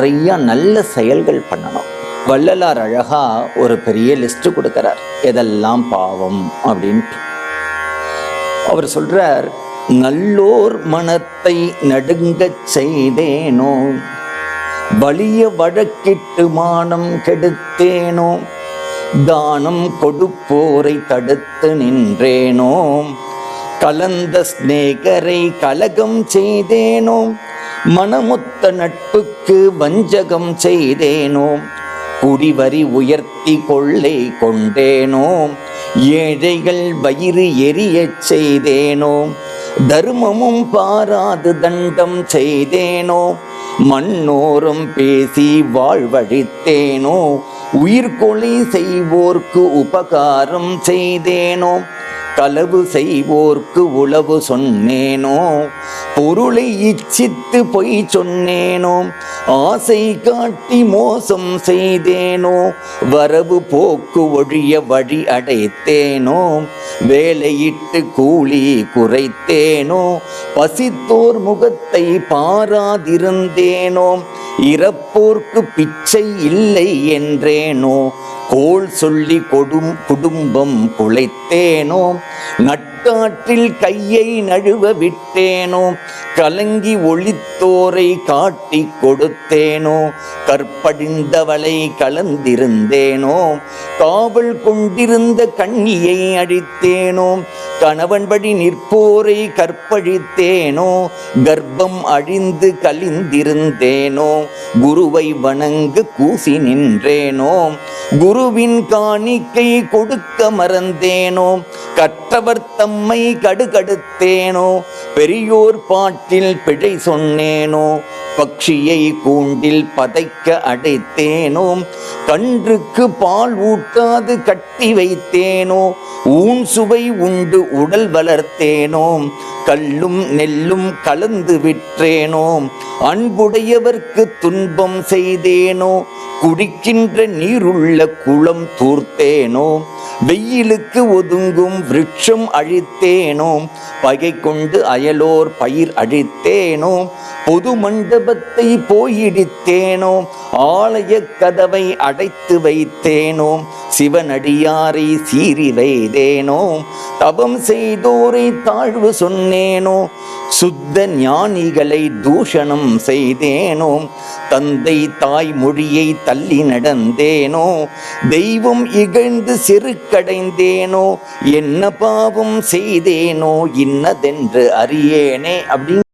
நிறைய நல்ல செயல்கள் பண்ணணும். வள்ளலார் அழகா ஒரு பெரிய லிஸ்ட் கொடுக்கிறார், எதெல்லாம் பாவம் அப்படின்ட்டு. அவர் சொல்றார், நல்லோர் மனத்தை நடுங்கச் செய்தேனோ, வலிய வழக்கிட்டு மானம் கெடுத்தேனோ, தானம் கொடுப்போரை தடுத்து நின்றேனோ, கலந்த ஸ்நேகரை கலகம் செய்தேனோ, மனமுத்த நட்புக்கு வஞ்சகம் செய்தேனோ, குடிவரி உயர்த்தி கொள்ளை கொண்டேனோ, ஏழைகள் வயிறு எரியச் செய்தேனோ, தர்மமும் பாராது தண்டம் செய்தேனோ, மண்ணோரம் பேசி வாழ்வழித்தேனோ, உயிர்கொலை செய்வோர்க்கு உபகாரம் செய்தேனோ, களவு செய்வோர்க்கு உளவு சொன்னேனோ, பொருளை இச்சித்து பொய் சொன்னேனோ, ஆசை காட்டி மோசம் செய்தேனோ, வரவு போக்கு ஒழிய வழி அடைத்தேனோ, வேலையிட்டு கூலி குறைத்தேனோ, பசித்தோர் முகத்தை பாராதிருந்தேனோ, இறப்போர்க்கு பிச்சை இல்லை என்றேனோ, கோள் சொல்லி குடும்பம் குலைத்தேனோ, நட்டாற்றில் கையை நழுவ விட்டேனோ, கலங்கி ஒளித்தோரை காட்டி கொடுத்தேனோ, கற்படிந்தவளை கலந்திருந்தேனோ, காவல் கொண்டிருந்த கண்ணியை அழித்தேனோ, கணவன்படி நிற்போரை கற்பழித்தேனோ, கர்ப்பம் அழிந்து கலிந்திருந்தேனோ, குருவை வணங்கு கூசி நின்றேனோ, குருவின் காணிக்கை கொடுக்க மறந்தேனோ, கற்றவர் தம்மை கடுகடுத்தேனோ, பெரியோர் பாட்டில் பிழை சொன்னேனோ, பக்ஷியை கூண்டில் பதைக்க அடைத்தேனோ, கன்றுக்கு பால் ஊட்டாது கட்டி வைத்தேனோ, ஊன் சுவை உண்டு உடல் வளர்த்தேனோ, கல்லும் நெல்லும் கலந்து விற்றேனோ, அன்புடையவர்க்கு துன்பம் செய்தேனோ, குடிக்கின்ற நீருள்ள குளம் தூர்த்தேனோ, வெயிலுக்கு ஒதுங்கும் விருட்சம் அழித்தேனோ, பகை கொண்டு அயலோர் பயிர் அழித்தேனோ, பொது மண்டபத்தை போயிடித்தேனோ, ஆலய கதவை அடைத்து வைத்தேனோ, சிவனடியாரை சீறி வைத்தேனோ, தவம் செய்தோரை தாழ்வு சொன்னேனோ, சுத்த ஞானிகளை தூஷணம் செய்தேனோ, தந்தை தாய் மொழியை தள்ளி நடந்தேனோ, தெய்வம் இகழ்ந்து செருக்கடைந்தேனோ, என்ன பாவம் செய்தேனோ இன்னதென்று அறியேனே அப்படின்னு